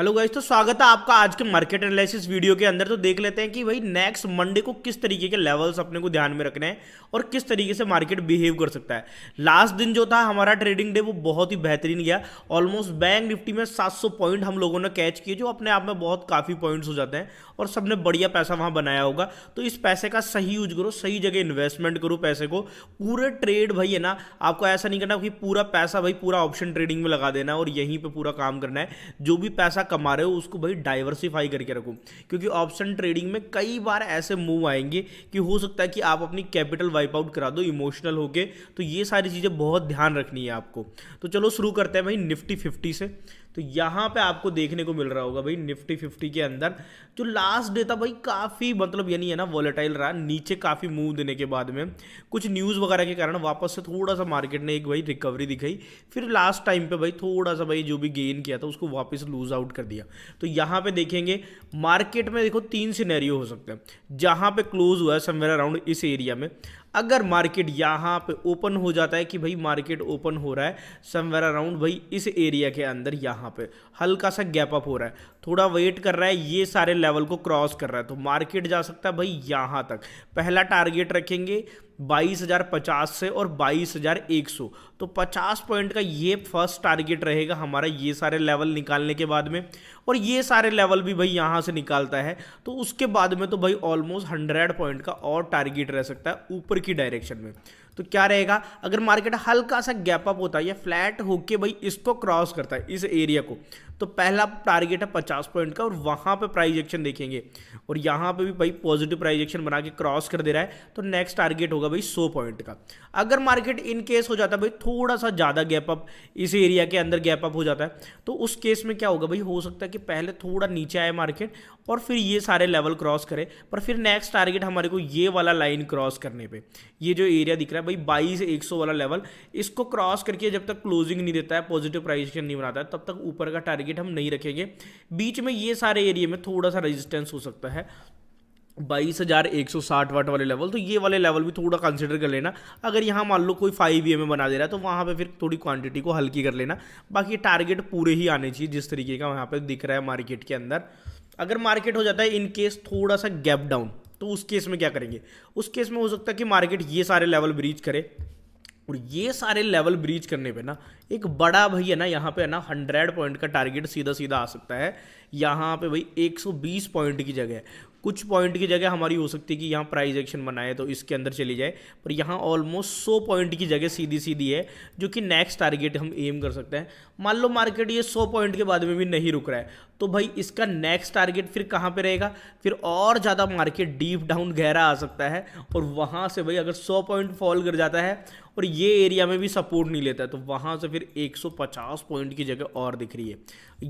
Hello guys, तो स्वागत है आपका आज के मार्केट एनालिसिस वीडियो के अंदर। तो देख लेते हैं कि भाई नेक्स्ट मंडे को किस तरीके के लेवल्स अपने को ध्यान में रखने हैं और किस तरीके से मार्केट बिहेव कर सकता है। लास्ट दिन जो था हमारा ट्रेडिंग डे वो बहुत ही बेहतरीन गया। ऑलमोस्ट बैंक निफ्टी में 700 पॉइंट हम लोगों ने कैच किए, जो अपने आप में बहुत काफ़ी पॉइंट्स हो जाते हैं और सबने बढ़िया पैसा वहाँ बनाया होगा। तो इस पैसे का सही यूज करो, सही जगह इन्वेस्टमेंट करो पैसे को। पूरे ट्रेड भाई है ना, आपको ऐसा नहीं करना कि पूरा पैसा भाई पूरा ऑप्शन ट्रेडिंग में लगा देना और यहीं पे पूरा काम करना है। जो भी पैसा कमा रहे हो उसको भाई डाइवर्सिफाई करके रखो, क्योंकि ऑप्शन ट्रेडिंग में कई बार ऐसे मूव आएंगे कि हो सकता है कि आप अपनी कैपिटल वाइप आउट करा दो इमोशनल होके। तो ये सारी चीज़ें बहुत ध्यान रखनी है आपको। तो चलो शुरू करते हैं भाई निफ्टी 50 से। तो यहाँ पे आपको देखने को मिल रहा होगा भाई निफ्टी 50 के अंदर जो लास्ट डे था भाई काफ़ी मतलब यानी है ना वॉलेटाइल रहा। नीचे काफ़ी मूव देने के बाद में कुछ न्यूज़ वगैरह के कारण वापस से थोड़ा सा मार्केट ने एक भाई रिकवरी दिखाई, फिर लास्ट टाइम पे भाई थोड़ा सा भाई जो भी गेन किया था उसको वापस लूज आउट कर दिया। तो यहाँ पे देखेंगे मार्केट में देखो तीन सिनेरियो हो सकते हैं। जहाँ पे क्लोज हुआ है समवेयर अराउंड इस एरिया में, अगर मार्केट यहाँ पे ओपन हो जाता है कि भाई मार्केट ओपन हो रहा है समवेयर अराउंड भाई इस एरिया के अंदर, यहाँ पे हल्का सा गैप अप हो रहा है, थोड़ा वेट कर रहा है, ये सारे लेवल को क्रॉस कर रहा है, तो मार्केट जा सकता है भाई यहाँ तक। पहला टारगेट रखेंगे 22,050 से और 22,100, तो 50 पॉइंट का ये फर्स्ट टारगेट रहेगा हमारा, ये सारे लेवल निकालने के बाद में। और ये सारे लेवल भी भाई यहाँ से निकालता है तो उसके बाद में तो भाई ऑलमोस्ट 100 पॉइंट का और टारगेट रह सकता है ऊपर की डायरेक्शन में। तो क्या रहेगा, अगर मार्केट हल्का सा गैप अप होता है या फ्लैट होके भाई इसको क्रॉस करता है इस एरिया को, तो पहला टारगेट है 50 पॉइंट का और वहाँ पे प्राइस एक्शन देखेंगे और यहाँ पे भी भाई पॉजिटिव प्राइस एक्शन बना के क्रॉस कर दे रहा है, तो नेक्स्ट टारगेट होगा भाई 100 पॉइंट का। अगर मार्केट इन केस हो जाता है भाई थोड़ा सा ज़्यादा गैप अप, इस एरिया के अंदर गैप अप हो जाता है, तो उस केस में क्या होगा भाई, हो सकता है कि पहले थोड़ा नीचे आए मार्केट और फिर ये सारे लेवल क्रॉस करे, पर फिर नेक्स्ट टारगेट हमारे को ये वाला लाइन क्रॉस करने पे, ये जो एरिया दिख रहा है भाई 22,100 वाला लेवल, इसको क्रॉस करके जब तक क्लोजिंग नहीं देता है, पॉजिटिव प्राइस एक्शन नहीं बनाता है, तब तक ऊपर का टारगेट हम नहीं रखेंगे। बीच में ये सारे एरिया में थोड़ा सा रेजिस्टेंस हो सकता है 22,160 वाट वाले लेवल, तो ये वाले लेवल भी थोड़ा कंसिडर कर लेना। अगर यहाँ मान लो कोई 5 EM बना दे रहा है तो वहाँ पे फिर थोड़ी क्वांटिटी को हल्की कर लेना। बाकी टारगेट पूरे ही आने चाहिए जिस तरीके का वहाँ पे दिख रहा है मार्केट के अंदर। अगर मार्केट हो जाता है इन केस थोड़ा सा गैप डाउन, तो उस केस में क्या करेंगे, उस केस में हो सकता है कि मार्केट ये सारे लेवल ब्रीच करे और ये सारे लेवल ब्रीच करने पे ना एक बड़ा भाई है ना यहाँ पे है ना 100 पॉइंट का टारगेट सीधा सीधा आ सकता है। यहाँ पे भाई 120 पॉइंट की जगह, कुछ पॉइंट की जगह हमारी हो सकती है कि यहाँ प्राइस एक्शन बनाए तो इसके अंदर चली जाए, पर यहाँ ऑलमोस्ट 100 पॉइंट की जगह सीधी सीधी है जो कि नेक्स्ट टारगेट हम एम कर सकते हैं। मान लो मार्केट ये 100 पॉइंट के बाद में भी नहीं रुक रहा है, तो भाई इसका नेक्स्ट टारगेट फिर कहाँ पे रहेगा, फिर और ज़्यादा मार्केट डीप डाउन गहरा आ सकता है और वहाँ से भाई अगर 100 पॉइंट फॉल कर जाता है और ये एरिया में भी सपोर्ट नहीं लेता है, तो वहाँ से फिर 150 पॉइंट की जगह और दिख रही है।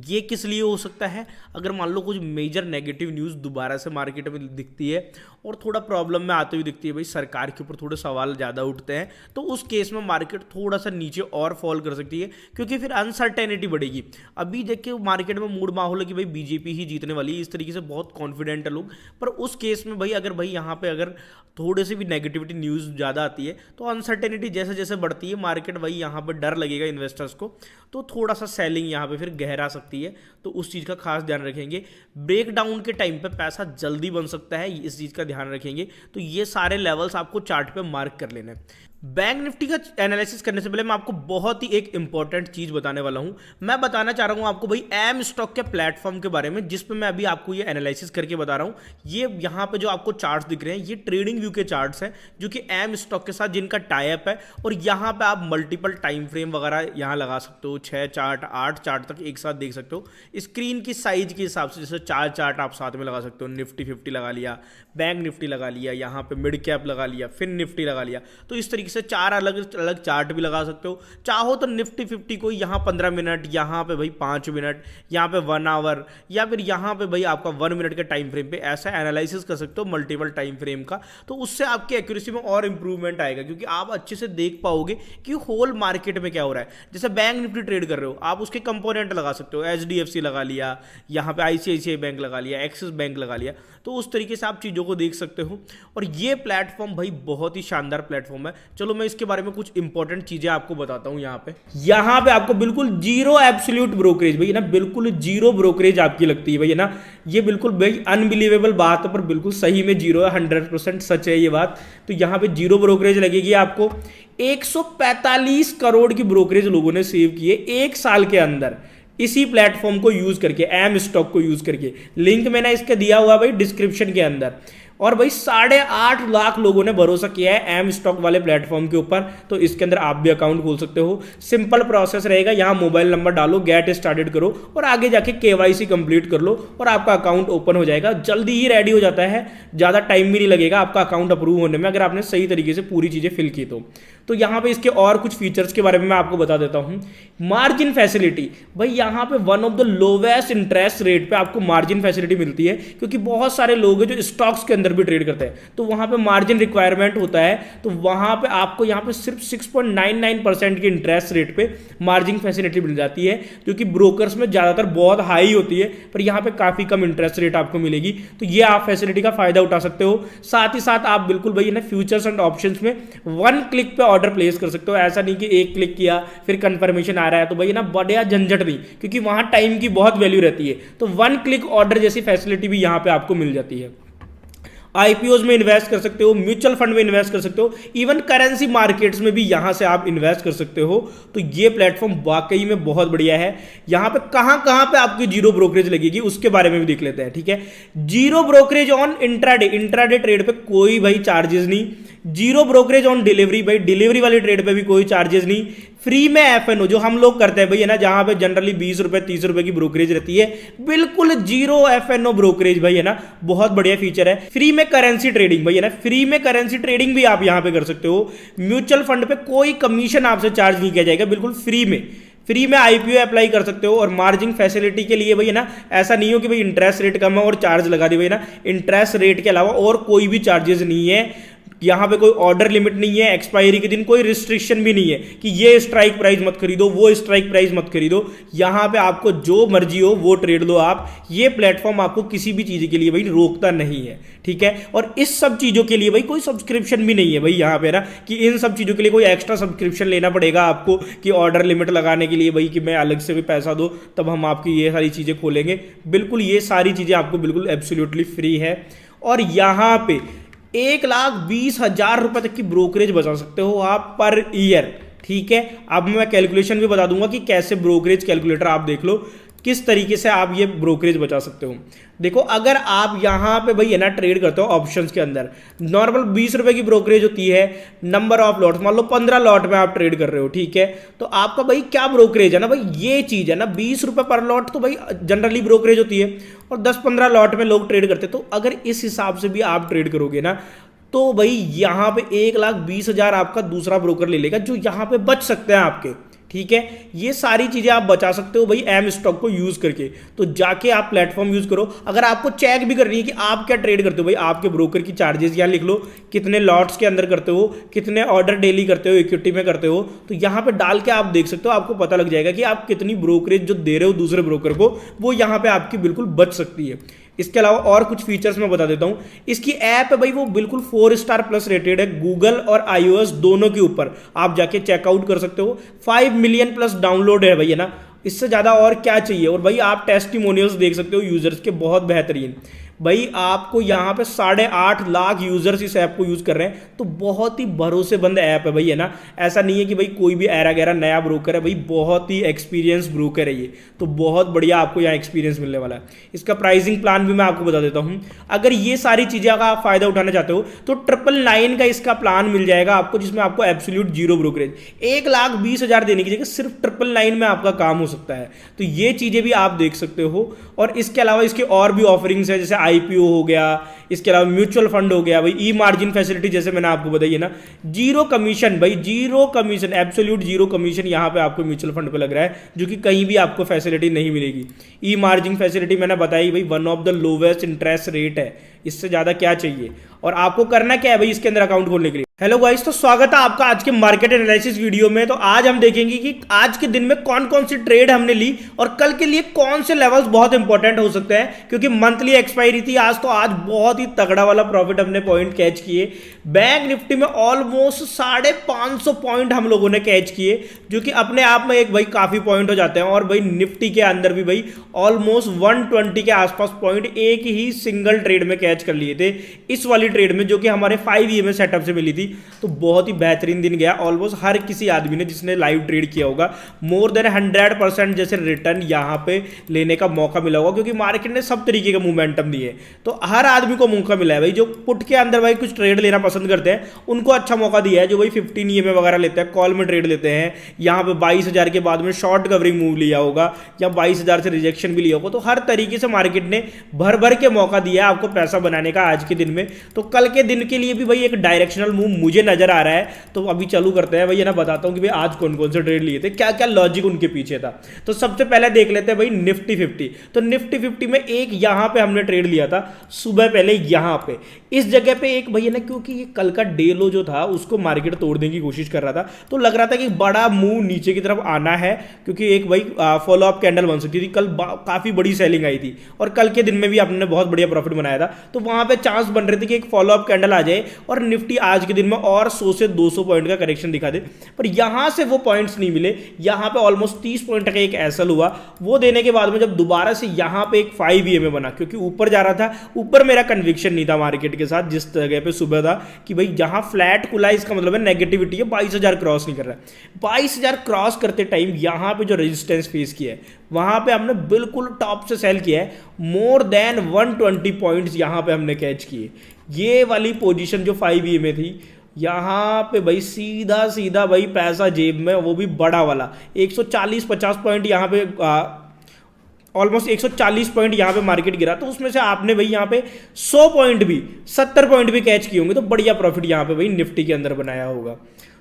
ये किस लिए हो सकता है, अगर मान लो कुछ मेजर नेगेटिव न्यूज़ दोबारा से मार्केट में दिखती है और थोड़ा प्रॉब्लम में आते हुए दिखती है, भाई सरकार के ऊपर थोड़े सवाल ज़्यादा उठते हैं, तो उस केस में मार्केट थोड़ा सा नीचे और फॉल कर सकती है, क्योंकि फिर अनसर्टेनिटी बढ़ेगी। अभी देखिए मार्केट में मूड माहौल है कि भाई बीजेपी ही जीतने वाली है, इस तरीके से बहुत कॉन्फिडेंट है लोग, पर उस केस में भाई अगर भाई यहाँ पे अगर थोड़े से भी नेगेटिविटी न्यूज़ ज़्यादा आती है तो अनसर्टेनिटी जैसे जैसे बढ़ती है मार्केट, भाई यहाँ पर डर लगेगा इन्वेस्टर्स को, तो थोड़ा सा सेलिंग यहाँ पे फिर गहरा सकती है। तो उस चीज़ का खास ध्यान रखेंगे। ब्रेक डाउन के टाइम पे पैसा जल्दी बन सकता है, इस चीज़ का ध्यान रखेंगे। तो ये सारे लेवल्स आपको चार्ट पे मार्क कर लेना है। बैंक निफ्टी का एनालिसिस करने से पहले मैं आपको बहुत ही एक इंपॉर्टेंट चीज़ बताने वाला हूं। मैं बताना चाह रहा हूं आपको भाई एम स्टॉक के प्लेटफॉर्म के बारे में, जिस पे मैं अभी आपको ये एनालिसिस करके बता रहा हूं। ये यहाँ पे जो आपको चार्ट्स दिख रहे हैं ये ट्रेडिंग व्यू के चार्ट्स हैं, जो कि एम स्टॉक के साथ जिनका टाई अप है, और यहाँ पे आप मल्टीपल टाइम फ्रेम वगैरह यहाँ लगा सकते हो, 6 चार्ट 8 चार्ट तक एक साथ देख सकते हो। स्क्रीन की साइज के हिसाब से जैसे 4 चार्ट आप साथ में लगा सकते हो, निफ्टी 50 लगा लिया, बैंक निफ्टी लगा लिया, यहाँ पे मिड कैप लगा लिया, फिर निफ्टी लगा लिया, तो इस तरीके से 4 अलग अलग चार्ट भी लगा सकते हो। चाहो तो निफ्टी 50 को यहाँ 15 मिनट, यहाँ पे भाई 5 मिनट, यहाँ पे 1 आवर, या फिर यहाँ पे भाई आपका 1 मिनट के टाइम फ्रेम पे ऐसा एनालिसिस कर सकते हो मल्टीपल टाइम फ्रेम का। तो उससे आपकी एक्यूरेसी में और इंप्रूवमेंट आएगा, क्योंकि आप अच्छे से देख पाओगे कि होल मार्केट में क्या हो रहा है। जैसे बैंक निफ्टी ट्रेड कर रहे हो, आप उसके कंपोनेंट लगा सकते हो, HDFC लगा लिया, यहाँ पे ICICI बैंक लगा लिया, एक्सिस बैंक लगा लिया, तो उस तरीके से आप चीज़ों को देख सकते हो। और ये प्लेटफॉर्म भाई बहुत ही शानदार प्लेटफॉर्म है, चलो मैं इसके बारे में कुछ इंपॉर्टेंट चीजें आपको बताता हूं। यहाँ पे आपको बिल्कुल जीरो एब्सोल्यूट ब्रोकरेज भाई है ना, बिल्कुल जीरो ब्रोकरेज आपकी लगती है भाई है ना। ये बिल्कुल भाई अनबिलीवेबल बात है पर बिल्कुल सही में जीरो है, 100% सच है ये बात। तो यहाँ पे जीरो ब्रोकरेज लगेगी आपको। 145 करोड़ की ब्रोकरेज लोगों ने सेव की है 1 साल के अंदर इसी प्लेटफॉर्म को यूज करके, एम स्टॉक को यूज करके। लिंक मैंने इसका दिया हुआ भाई डिस्क्रिप्शन के अंदर। और भाई 8.5 लाख लोगों ने भरोसा किया है एम स्टॉक वाले प्लेटफॉर्म के ऊपर। तो इसके अंदर आप भी अकाउंट खोल सकते हो। सिंपल प्रोसेस रहेगा, यहाँ मोबाइल नंबर डालो, गेट स्टार्टेड करो और आगे जाके केवाईसी कंप्लीट कर लो और आपका अकाउंट ओपन हो जाएगा। जल्दी ही रेडी हो जाता है, ज़्यादा टाइम भी नहीं लगेगा आपका अकाउंट अप्रूव होने में, अगर आपने सही तरीके से पूरी चीज़ें फिल की तो यहाँ पे इसके और कुछ फीचर्स के बारे में मैं आपको बता देता हूँ। मार्जिन फैसिलिटी भाई यहाँ पे one of the lowest interest rate पे आपको मार्जिन फैसिलिटी मिलती है, क्योंकि बहुत सारे लोग हैं जो स्टॉक्स के अंदर भी ट्रेड करते हैं, तो वहां पे मार्जिन रिक्वायरमेंट होता है। तो वहां पे आपको यहाँ पे सिर्फ 6.99% के इंटरेस्ट रेट पे मार्जिन फैसिलिटी मिल जाती है, जो कि ब्रोकर्स में ज्यादातर बहुत हाई होती है, पर यहाँ पे काफी कम इंटरेस्ट रेट आपको मिलेगी। तो ये आप फैसिलिटी का फायदा उठा सकते हो। साथ ही साथ आप बिल्कुल भाई ना फ्यूचर्स एंड ऑप्शंस में 1 क्लिक पे ऑर्डर प्लेस कर सकते हो। ऐसा नहीं कि 1 क्लिक किया फिर कंफर्मेशन आ रहा है, तो भाई ना बढ़िया झंझट नहीं, क्योंकि वहां टाइम की बहुत वैल्यू रहती है। तो 1 क्लिक ऑर्डर जैसी फैसिलिटी भी यहां पे आपको मिल जाती है। आईपीओज में इन्वेस्ट कर सकते हो, म्यूचुअल फंड में इन्वेस्ट कर सकते हो, इवन करेंसी मार्केट्स में भी यहां से आप इन्वेस्ट कर सकते हो। तो ये प्लेटफॉर्म वाकई में बहुत बढ़िया है। यहां पे कहां कहां पे आपकी जीरो ब्रोकरेज लगेगी उसके बारे में भी देख लेते हैं, ठीक है। Zero brokerage on intraday, intraday trade पे कोई भाई चार्जेस नहीं। जीरो ब्रोकरेज ऑन डिलीवरी, भाई डिलीवरी वाली ट्रेड पे भी कोई चार्जेस नहीं। फ्री में एफएनओ जो हम लोग करते हैं भाई है ना, जहां पे जनरली 20 रुपए 30 रुपए की ब्रोकरेज रहती है, बिल्कुल जीरो एफएनओ ब्रोकरेज भाई है ना, बहुत बढ़िया फीचर है। फ्री में करेंसी ट्रेडिंग भाई है ना, फ्री में करेंसी ट्रेडिंग भी आप यहां पे कर सकते हो। म्यूचुअल फंड पे कोई कमीशन आपसे चार्ज नहीं किया जाएगा, बिल्कुल फ्री में आईपीओ अप्लाई कर सकते हो। और मार्जिन फैसिलिटी के लिए भाई है ना, ऐसा नहीं हो कि भाई इंटरेस्ट रेट कम है और चार्ज लगा दी भाई ना, इंटरेस्ट रेट के अलावा और कोई भी चार्जेस नहीं है। यहाँ पे कोई ऑर्डर लिमिट नहीं है, एक्सपायरी के दिन कोई रिस्ट्रिक्शन भी नहीं है कि ये स्ट्राइक प्राइस मत खरीदो, वो स्ट्राइक प्राइस मत खरीदो। यहाँ पे आपको जो मर्जी हो वो ट्रेड लो आप। ये प्लेटफॉर्म आपको किसी भी चीज के लिए भाई रोकता नहीं है, ठीक है। और इस सब चीजों के लिए भाई कोई सब्सक्रिप्शन भी नहीं है भाई यहाँ पे ना, कि इन सब चीजों के लिए कोई एक्स्ट्रा सब्सक्रिप्शन लेना पड़ेगा आपको कि ऑर्डर लिमिट लगाने के लिए भाई कि मैं अलग से भी पैसा दो तब हम आपकी ये सारी चीजें खोलेंगे। बिल्कुल ये सारी चीजें आपको बिल्कुल एब्सोल्युटली फ्री है। और यहाँ पे 1,20,000 रुपए तक की ब्रोकरेज बचा सकते हो आप पर ईयर, ठीक है। अब मैं कैलकुलेशन भी बता दूंगा कि कैसे ब्रोकरेज कैलकुलेटर आप देख लो किस तरीके से आप ये ब्रोकरेज बचा सकते हो। देखो अगर आप यहाँ पे भाई है ना ट्रेड करते हो ऑप्शंस के अंदर, नॉर्मल 20 रुपए की ब्रोकरेज होती है, नंबर ऑफ लॉट्स मान लो 15 लॉट में आप ट्रेड कर रहे हो, ठीक है। तो आपका भाई क्या ब्रोकरेज है ना भाई, ये चीज है ना 20 रुपए पर लॉट तो भाई जनरली ब्रोकरेज होती है और 10-15 लॉट में लोग ट्रेड करते हैं। तो अगर इस हिसाब से भी आप ट्रेड करोगे ना तो भाई यहाँ पे 1,20,000 आपका दूसरा ब्रोकर ले लेगा, जो यहाँ पे बच सकते हैं आपके, ठीक है। ये सारी चीजें आप बचा सकते हो भाई एम स्टॉक को यूज करके। तो जाके आप प्लेटफॉर्म यूज करो। अगर आपको चेक भी करनी है कि आप क्या ट्रेड करते हो भाई, आपके ब्रोकर की चार्जेस यहाँ लिख लो, कितने लॉट्स के अंदर करते हो, कितने ऑर्डर डेली करते हो, इक्विटी में करते हो, तो यहाँ पे डाल के आप देख सकते हो। आपको पता लग जाएगा कि आप कितनी ब्रोकरेज जो दे रहे हो दूसरे ब्रोकर को, वो यहाँ पे आपकी बिल्कुल बच सकती है। इसके अलावा और कुछ फीचर्स मैं बता देता हूं। इसकी ऐप है भाई वो बिल्कुल 4 स्टार प्लस रेटेड है, गूगल और iOS दोनों के ऊपर आप जाके चेकआउट कर सकते हो। 5 मिलियन प्लस डाउनलोड है भाई है ना, इससे ज्यादा और क्या चाहिए। और भाई आप टेस्टिमोनियल्स देख सकते हो यूजर्स के, बहुत बेहतरीन। भाई आपको यहाँ पे 8.5 लाख यूजर्स इस ऐप को यूज कर रहे हैं, तो बहुत ही भरोसेमंद ऐप है भाई है ना। ऐसा नहीं है कि भाई कोई भी ऐरा गैरा नया ब्रोकर है, भाई बहुत ही एक्सपीरियंस ब्रोकर है ये, तो बहुत बढ़िया आपको यहाँ एक्सपीरियंस मिलने वाला है। इसका प्राइसिंग प्लान भी मैं आपको बता देता हूँ। अगर ये सारी चीजें का आप फायदा उठाना चाहते हो तो 999 का इसका प्लान मिल जाएगा आपको, जिसमें आपको एब्सोल्यूट जीरो ब्रोकरेज 1,20,000 देने की जगह सिर्फ 999 में आपका काम हो सकता है। तो ये चीजें भी आप देख सकते हो। और इसके अलावा इसके और भी ऑफरिंग्स है, जैसे आईपीओ हो गया, इसके अलावा म्यूचुअल फंड हो गया, भाई ई मार्जिन फैसिलिटी जैसे मैंने आपको बताई है ना, जीरो कमीशन, भाई zero commission, absolute zero commission यहाँ पे आपको म्यूचुअल फंड पे लग रहा है, जो कि कहीं भी आपको फैसिलिटी नहीं मिलेगी। ई मार्जिन फैसिलिटी मैंने बताई भाई, one of the lowest interest rate है, इससे ज्यादा क्या चाहिए। और आपको करना क्या है भाई इसके अंदर अकाउंट खोलने के लिए, हेलो गाइस, तो स्वागत है आपका आज के मार्केट एनालिसिस वीडियो में। तो आज हम देखेंगे कि आज के दिन में कौन कौन सी ट्रेड हमने ली और कल के लिए कौन से लेवल्स बहुत इंपॉर्टेंट हो सकते हैं, क्योंकि मंथली एक्सपायरी थी आज। तो आज बहुत ही तगड़ा वाला प्रॉफिट हमने पॉइंट कैच किए। बैंक निफ्टी में ऑलमोस्ट 550 पॉइंट हम लोगों ने कैच किए, जो कि अपने आप में एक भाई काफी पॉइंट हो जाते हैं। और भाई निफ्टी के अंदर भी भाई ऑलमोस्ट 120 के आसपास पॉइंट एक ही सिंगल ट्रेड में कैच कर लिए थे, इस वाली ट्रेड में, जो कि हमारे 5 EMA सेटअप से मिली थी। तो बहुत ही बेहतरीन दिन गया। ऑलमोस्ट हर किसी आदमी ने जिसने लाइव ट्रेड किया होगा मोर देन 100% जैसे रिटर्न यहां पे लेने का मौका मिला होगा, क्योंकि मार्केट ने सब तरीके का मोमेंटम दिए। तो हर आदमी को मौका मिला है भाई। जो पुट के अंदर भाई कुछ ट्रेड लेना पसंद करते हैं उनको अच्छा मौका दिया है। जो भाई 15 EMA वगैरह लेते हैं, कॉल में ट्रेड लेते हैं, यहां पे 22,000 के बाद में शॉर्ट कवरिंग मूव लिया होगा या 22,000 से रिजेक्शन भी लिया होगा। तो हर तरीके से मार्केट ने भर भर के मौका दिया है आपको पैसा बनाने का आज के दिन में। तो कल के दिन के लिए भी भाई एक डायरेक्शनल मूव मुझे नजर आ रहा है। तो अभी चालू करते हैं भाई, ये ना बताता हूं कि भाई आज कौन कौन से ट्रेड लिए थे, क्या क्या लॉजिक उनके पीछे था। तो सबसे पहले देख लेते हैं भाई निफ्टी 50। तो निफ्टी 50 में एक यहां पे हमने ट्रेड लिया था सुबह पहले, यहां पे इस जगह पे एक भैया ना, क्योंकि ये कल का डे लो जो था उसको मार्केट तोड़ने की कोशिश कर रहा था। तो लग रहा था कि बड़ा मूव नीचे की तरफ आना है, क्योंकि एक भाई फॉलो अप कैंडल बन सकती थी। कल काफी बड़ी सेलिंग आई थी और कल के दिन में भी आपने बहुत बढ़िया प्रॉफिट बनाया था। तो वहां पे चांस बन रहे थे कि एक फॉलो अप कैंडल आ जाए और निफ्टी आज के दिन में और 100 से 200 पॉइंट का करेक्शन दिखा दे। पर यहां से वो पॉइंट्स नहीं मिले। यहां पे ऑलमोस्ट 30 पॉइंट का एक एसएल हुआ। वो देने के बाद में जब दोबारा से यहां पे एक 5 EMA बना, क्योंकि ऊपर जा रहा था, ऊपर मेरा कन्विक्शन नहीं था मार्केट के साथ जिस जगह पे सुबह था कि भाई जहां फ्लैट खुला है इसका मतलब है नेगेटिविटी है, 22,000 क्रॉस नहीं कर रहा है। 22,000 क्रॉस करते टाइम यहां पे जो रेजिस्टेंस फेस किया है वहां पे हमने बिल्कुल टॉप से सेल किया है। मोर देन 120 पॉइंट्स यहां पे हमने कैच किए। ये वाली पोजीशन जो 5 EMA थी, यहां पे भाई सीधा सीधा भाई पैसा जेब में, वो भी बड़ा वाला 140-50 पॉइंट यहां पे, ऑलमोस्ट 140 पॉइंट यहां पे मार्केट गिरा। तो उसमें से आपने भाई यहां पे 100 पॉइंट भी, 70 पॉइंट भी कैच किए होंगे। तो बढ़िया प्रॉफिट यहां पे भाई निफ्टी के अंदर बनाया होगा।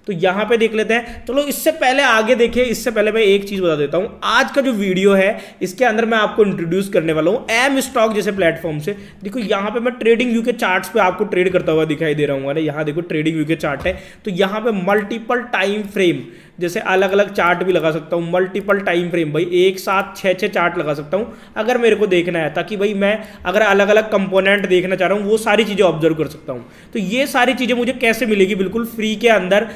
तो यहां पे देख लेते हैं। चलो इससे पहले आगे देखिए, इससे पहले मैं एक चीज बता देता हूं। आज का जो वीडियो है इसके अंदर मैं आपको इंट्रोड्यूस करने वाला हूं एम स्टॉक जैसे प्लेटफॉर्म से। देखो यहां पे मैं ट्रेडिंग व्यू के चार्ट्स पे आपको ट्रेड करता हुआ दिखाई दे रहा हूं। अरे यहां देखो ट्रेडिंग व्यू के चार्ट है। तो यहां पे मल्टीपल टाइम फ्रेम, जैसे अलग अलग चार्ट भी लगा सकता हूं। मल्टीपल टाइम फ्रेम भाई एक साथ 6 चार्ट लगा सकता हूं अगर मेरे को देखना है, ताकि भाई मैं अगर अलग अलग कंपोनेंट देखना चाह रहा हूं वो सारी चीजें ऑब्जर्व कर सकता हूं। तो ये सारी चीजें मुझे कैसे मिलेगी, बिल्कुल फ्री के अंदर।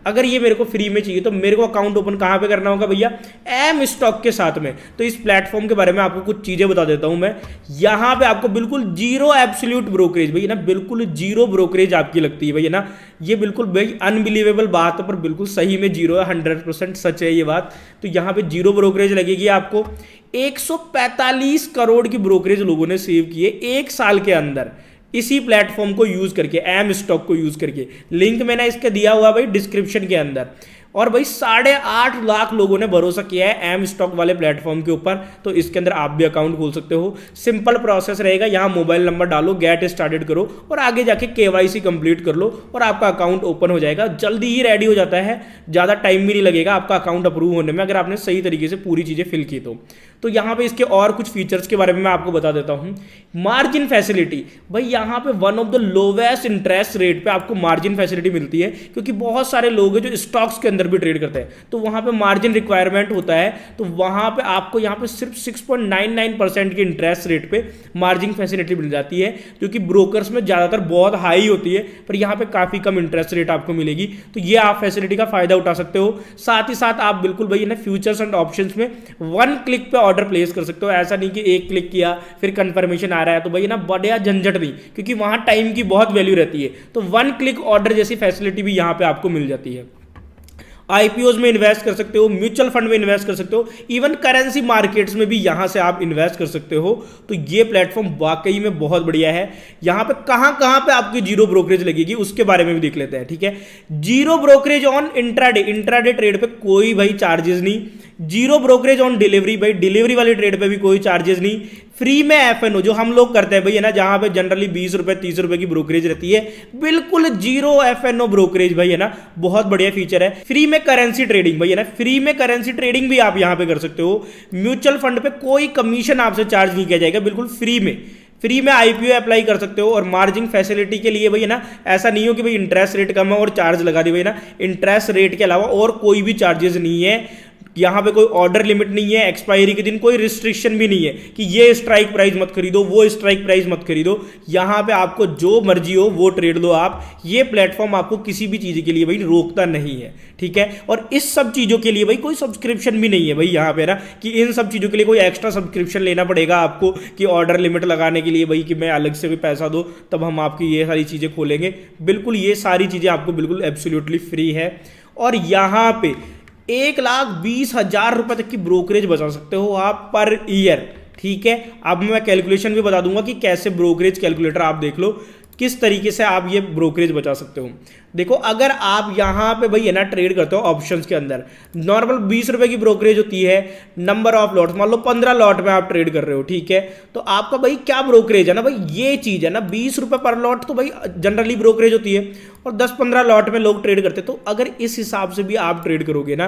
अगर ये मेरे को फ्री में चाहिए तो मेरे को अकाउंट ओपन कहां पे करना होगा भैया, एम स्टॉक के साथ में। तो इस प्लेटफॉर्म के बारे में आपको कुछ चीजें बता देता हूं मैं। यहां पे आपको बिल्कुल जीरो एब्सोल्यूट ब्रोकरेज भैया ना, बिल्कुल जीरो ब्रोकरेज आपकी लगती है भैया ना। ये बिल्कुल भाई अनबिलीवेबल बात है, पर बिल्कुल सही में जीरो है, 100% सच है ये बात। तो यहां पे जीरो ब्रोकरेज लगेगी आपको। 145 करोड़ की ब्रोकरेज लोगों ने सेव की है 1 साल के अंदर, इसी प्लेटफॉर्म को यूज करके, एम स्टॉक को यूज करके। लिंक मैंने इसका दिया हुआ भाई डिस्क्रिप्शन के अंदर। और भाई 8.5 लाख लोगों ने भरोसा किया है एम स्टॉक वाले प्लेटफॉर्म के ऊपर। तो इसके अंदर आप भी अकाउंट खोल सकते हो। सिंपल प्रोसेस रहेगा, यहां मोबाइल नंबर डालो, गेट स्टार्टेड करो और आगे जाके KYC कंप्लीट कर लो और आपका अकाउंट ओपन हो जाएगा। जल्दी ही रेडी हो जाता है, ज्यादा टाइम भी नहीं लगेगा आपका अकाउंट अप्रूव होने में, अगर आपने सही तरीके से पूरी चीजें फिल की तो यहां पे इसके और कुछ फीचर्स के बारे में मैं आपको बता देता हूं। मार्जिन फैसिलिटी भाई यहां पे one of the lowest interest rate पे आपको मार्जिन फैसिलिटी मिलती है, क्योंकि बहुत सारे लोग हैं जो स्टॉक्स के अंदर भी ट्रेड करते हैं। तो वहां पे मार्जिन रिक्वायरमेंट होता है। तो वहां पे आपको यहां पे सिर्फ 6.99% की इंटरेस्ट रेट पे मार्जिन फैसिलिटी मिल जाती है, जो कि ब्रोकर्स में ज्यादातर बहुत हाई होती है, पर यहां पे काफी कम इंटरेस्ट रेट आपको मिलेगी। तो ये आप फैसिलिटी का फायदा उठा सकते हो। साथ ही साथ आप बिल्कुल भाई ना फ्यूचर्स एंड ऑप्शंस में 1 क्लिक पे ऑर्डर प्लेस कर सकते हो। ऐसा नहीं कि एक क्लिक किया फिर कंफर्मेशन आ रहा है, तो भाई ना बढ़िया झंझट नहीं, क्योंकि वहां टाइम की बहुत वैल्यू रहती है। तो 1 क्लिक ऑर्डर जैसी फैसिलिटी भी यहां पे आपको मिल जाती है। आईपीओज में इन्वेस्ट कर सकते हो, म्यूचुअल फंड में इन्वेस्ट कर सकते हो, इवन करेंसी मार्केट्स में भी यहां से आप इन्वेस्ट कर सकते हो। तो ये प्लेटफॉर्म वाकई में बहुत बढ़िया है। यहां पे कहां कहां पे आपकी जीरो ब्रोकरेज लगेगी उसके बारे में भी देख लेते हैं, ठीक है। Zero brokerage on intraday trade पे कोई भाई चार्जेस नहीं। जीरो ब्रोकरेज ऑन डिलीवरी, भाई डिलीवरी वाली ट्रेड पे भी कोई चार्जेस नहीं। फ्री में एफएनओ जो हम लोग करते हैं भाई है ना, जहां पे जनरली 20 रुपए 30 रुपए की ब्रोकरेज रहती है, बिल्कुल जीरो एफएनओ ब्रोकरेज भाई है ना, बहुत बढ़िया फीचर है। फ्री में करेंसी ट्रेडिंग भाई है ना, फ्री में करेंसी ट्रेडिंग भी आप यहां पे कर सकते हो। म्यूचुअल फंड पे कोई कमीशन आपसे चार्ज नहीं किया जाएगा, बिल्कुल फ्री में। फ्री में आईपीओ अप्लाई कर सकते हो। और मार्जिन फैसिलिटी के लिए भाई है ना, ऐसा नहीं हो कि भाई इंटरेस्ट रेट कम है और चार्ज लगा दी, भाई ना इंटरेस्ट रेट के अलावा और कोई भी चार्जेस नहीं है। यहाँ पे कोई ऑर्डर लिमिट नहीं है, एक्सपायरी के दिन कोई रिस्ट्रिक्शन भी नहीं है कि ये स्ट्राइक प्राइस मत खरीदो, वो स्ट्राइक प्राइस मत खरीदो। यहाँ पे आपको जो मर्जी हो वो ट्रेड लो आप। ये प्लेटफॉर्म आपको किसी भी चीज के लिए भाई रोकता नहीं है, ठीक है। और इस सब चीजों के लिए भाई कोई सब्सक्रिप्शन भी नहीं है भाई यहाँ पे ना, कि इन सब चीजों के लिए कोई एक्स्ट्रा सब्सक्रिप्शन लेना पड़ेगा आपको कि ऑर्डर लिमिट लगाने के लिए भाई कि मैं अलग से कोई पैसा दो तब हम आपकी ये सारी चीजें खोलेंगे। बिल्कुल ये सारी चीजें आपको बिल्कुल एब्सोल्युटली फ्री है। और यहाँ पे 1,20,000 रुपए तक की ब्रोकरेज बचा सकते हो आप पर ईयर, ठीक है। अब मैं कैलकुलेशन भी बता दूंगा कि कैसे ब्रोकरेज कैलकुलेटर आप देख लो किस तरीके से आप ये ब्रोकरेज बचा सकते हो। देखो अगर आप यहाँ पे भाई है ना ट्रेड करते हो ऑप्शंस के अंदर, नॉर्मल 20 रुपए की ब्रोकरेज होती है, नंबर ऑफ लॉट्स मान लो 15 लॉट में आप ट्रेड कर रहे हो, ठीक है। तो आपका भाई क्या ब्रोकरेज है ना भाई, ये चीज है ना 20 रुपए पर लॉट तो भाई जनरली ब्रोकरेज होती है और 10-15 लॉट में लोग ट्रेड करते हैं। तो अगर इस हिसाब से भी आप ट्रेड करोगे ना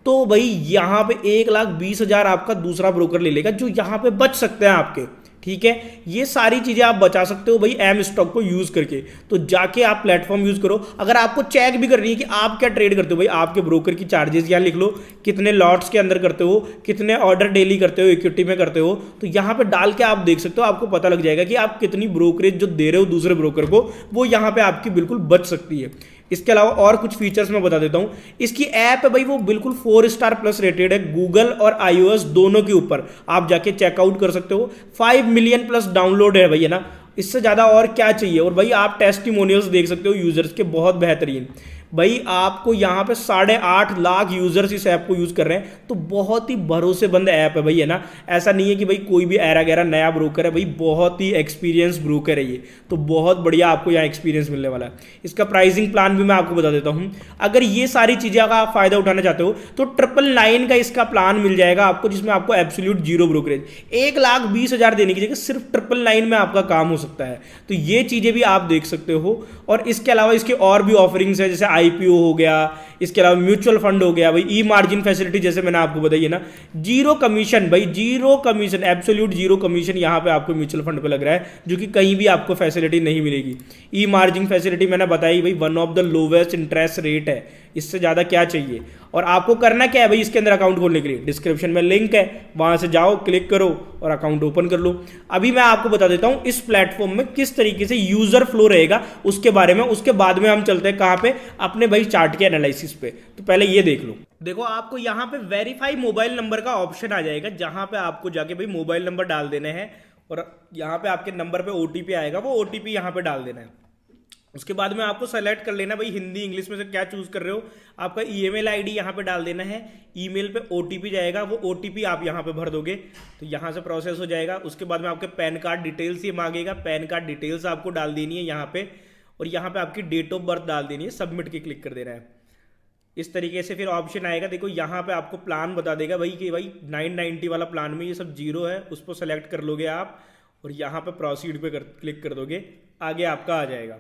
तो भाई यहाँ पे 1,20,000 आपका दूसरा ब्रोकर ले लेगा जो यहाँ पे बच सकते हैं आपके, ठीक है। ये सारी चीजें आप बचा सकते हो भाई एम स्टॉक को यूज करके। तो जाके आप प्लेटफॉर्म यूज करो। अगर आपको चेक भी करनी है कि आप क्या ट्रेड करते हो भाई, आपके ब्रोकर की चार्जेस यहाँ लिख लो, कितने लॉट्स के अंदर करते हो, कितने ऑर्डर डेली करते हो, इक्विटी में करते हो, तो यहाँ पे डाल के आप देख सकते हो। आपको पता लग जाएगा कि आप कितनी ब्रोकरेज जो दे रहे हो दूसरे ब्रोकर को वो यहाँ पे आपकी बिल्कुल बच सकती है। इसके अलावा और कुछ फीचर्स मैं बता देता हूं। इसकी ऐप है भाई वो बिल्कुल 4 स्टार प्लस रेटेड है, गूगल और iOS दोनों के ऊपर आप जाके चेकआउट कर सकते हो। 5 मिलियन प्लस डाउनलोड है भाई है ना, इससे ज्यादा और क्या चाहिए। और भाई आप टेस्टिमोनियल्स देख सकते हो यूजर्स के, बहुत बेहतरीन। भाई आपको यहाँ पे 8.5 लाख यूजर्स इस ऐप को यूज कर रहे हैं, तो बहुत ही भरोसेमंद ऐप है भाई है ना। ऐसा नहीं है कि भाई कोई भी ऐरा गैरा नया ब्रोकर है, भाई बहुत ही एक्सपीरियंस ब्रोकर है ये, तो बहुत बढ़िया आपको यहाँ एक्सपीरियंस मिलने वाला है। इसका प्राइसिंग प्लान भी मैं आपको बता देता हूँ। अगर ये सारी चीजें का आप फायदा उठाना चाहते हो तो 999 का इसका प्लान मिल जाएगा आपको, जिसमें आपको एब्सोल्यूट जीरो ब्रोकरेज 1,20,000 देने की जगह सिर्फ 999 में आपका काम हो सकता है। तो ये चीजें भी आप देख सकते हो। और इसके अलावा इसके और भी ऑफरिंग्स है, जैसे आईपीओ हो गया, इसके अलावा म्यूचुअल फंड हो गया, भाई ई मार्जिन फैसिलिटी जैसे मैंने आपको बताई है ना, जीरो कमीशन, भाई zero commission, absolute zero commission यहाँ पे आपको म्यूचुअल फंड पे लग रहा है, जो कि कहीं भी आपको फैसिलिटी नहीं मिलेगी। ई मार्जिन फैसिलिटी मैंने बताई भाई, one of the lowest interest rate है, इससे ज्यादा क्या चाहिए। और आपको करना क्या है भाई इसके अंदर अकाउंट खोलने के लिए, डिस्क्रिप्शन में लिंक है, वहां से जाओ, क्लिक करो और अकाउंट ओपन कर लो। अभी मैं आपको बता देता हूं इस प्लेटफॉर्म में किस तरीके से यूजर फ्लो रहेगा उसके बारे में, उसके बाद में हम चलते हैं कहां पे, अपने भाई चार्ट के एनालिसिस पे। तो पहले ये देख लो। देखो आपको यहाँ पे वेरीफाई मोबाइल नंबर का ऑप्शन आ जाएगा, जहां पे आपको जाके भाई मोबाइल नंबर डाल देने हैं और यहाँ पे आपके नंबर पे ओटीपी आएगा, वो ओटीपी यहाँ पे डाल देना है। उसके बाद में आपको सेलेक्ट कर लेना भाई हिंदी इंग्लिश में से क्या चूज कर रहे हो। आपका ईमेल आईडी यहाँ पे डाल देना है, ईमेल पे ओटीपी जाएगा, वो ओटीपी आप यहाँ पे भर दोगे तो यहाँ से प्रोसेस हो जाएगा। उसके बाद में आपके पैन कार्ड डिटेल्स ये मांगेगा, पैन कार्ड डिटेल्स आपको डाल देनी है यहाँ पे, और यहाँ पे आपकी डेट ऑफ बर्थ डाल देनी है, सबमिट की क्लिक कर देना है। इस तरीके से फिर ऑप्शन आएगा, देखो यहाँ पे आपको प्लान बता देगा भाई कि भाई 990 वाला प्लान में ये सब जीरो है, उसको सेलेक्ट कर लोगे आप और यहाँ पे प्रोसीड पे क्लिक कर दोगे, आगे आपका आ जाएगा।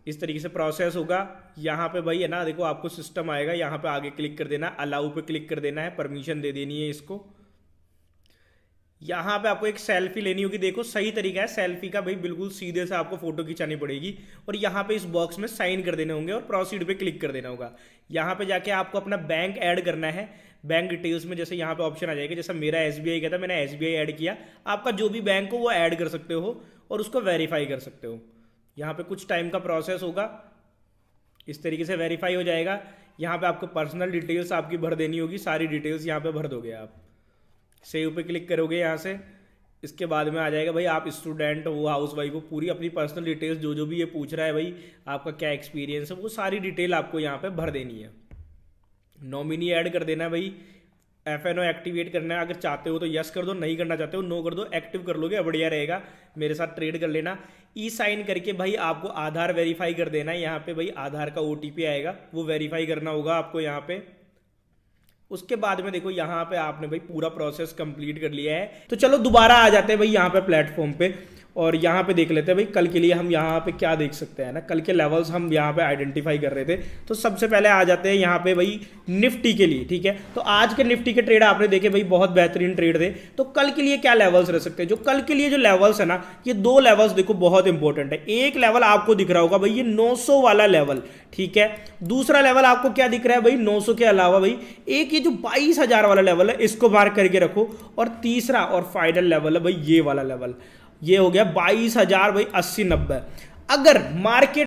इस तरीके से प्रोसेस होगा। यहाँ पे भाई है ना, देखो आपको सिस्टम आएगा, यहाँ पे आगे क्लिक कर देना, अलाउ पे क्लिक कर देना है, परमिशन दे देनी है इसको। यहाँ पे आपको एक सेल्फी लेनी होगी, देखो सही तरीका है सेल्फी का भाई, बिल्कुल सीधे से आपको फोटो खिंचानी पड़ेगी और यहाँ पे इस बॉक्स में साइन कर देने होंगे और प्रोसीड पे क्लिक कर देना होगा। यहाँ पे जाके आपको अपना बैंक ऐड करना है, बैंक डिटेल्स में जैसे यहाँ पे ऑप्शन आ जाएगा, जैसा मेरा एसबीआई का था, मैंने एसबीआई ऐड किया, आपका जो भी बैंक हो वो ऐड कर सकते हो और उसको वेरीफाई कर सकते हो। यहाँ पे कुछ टाइम का प्रोसेस होगा, इस तरीके से वेरीफाई हो जाएगा। यहाँ पे आपको पर्सनल डिटेल्स आपकी भर देनी होगी, सारी डिटेल्स यहाँ पे भर दोगे आप, सेव पे क्लिक करोगे यहाँ से। इसके बाद में आ जाएगा भाई आप स्टूडेंट हो, हाउस वाइफ हो, पूरी अपनी पर्सनल डिटेल्स जो जो भी ये पूछ रहा है भाई, आपका क्या एक्सपीरियंस है, वो सारी डिटेल आपको यहाँ पे भर देनी है। नॉमिनी ऐड कर देना है भाई, एफएनओ एक्टिवेट करना है, अगर चाहते हो तो यस कर दो, नहीं करना चाहते हो नो कर दो, एक्टिव कर लोगे बढ़िया रहेगा, मेरे साथ ट्रेड कर लेना। ई साइन करके भाई आपको आधार वेरीफाई कर देना है, यहाँ पे भाई आधार का ओटीपी आएगा, वो वेरीफाई करना होगा आपको यहाँ पे। उसके बाद में देखो यहाँ पे आपने भाई पूरा प्रोसेस कंप्लीट कर लिया है। तो चलो दोबारा आ जाते हैं भाई यहाँ पे प्लेटफॉर्म पे, और यहाँ पे देख लेते हैं भाई कल के लिए हम यहाँ पे क्या देख सकते हैं ना, कल के लेवल्स हम यहाँ पे आइडेंटिफाई कर रहे थे। तो सबसे पहले आ जाते हैं यहाँ पे भाई निफ्टी के लिए, ठीक है। तो आज के निफ्टी के ट्रेड आपने देखे भाई, बहुत बेहतरीन ट्रेड थे। तो कल के लिए क्या लेवल्स रह सकते हैं, जो कल के लिए जो लेवल्स है ना, ये दो लेवल्स देखो बहुत इंपॉर्टेंट है। एक लेवल आपको दिख रहा होगा भाई ये 900 वाला लेवल, ठीक है। दूसरा लेवल आपको क्या दिख रहा है भाई 900 के अलावा भाई एक ये जो 22,000 वाला लेवल है, इसको मार्क करके रखो। और तीसरा और फाइनल लेवल है भाई ये वाला लेवल, ये हो गया 22,000 भाई 80-90। अगर मार्केट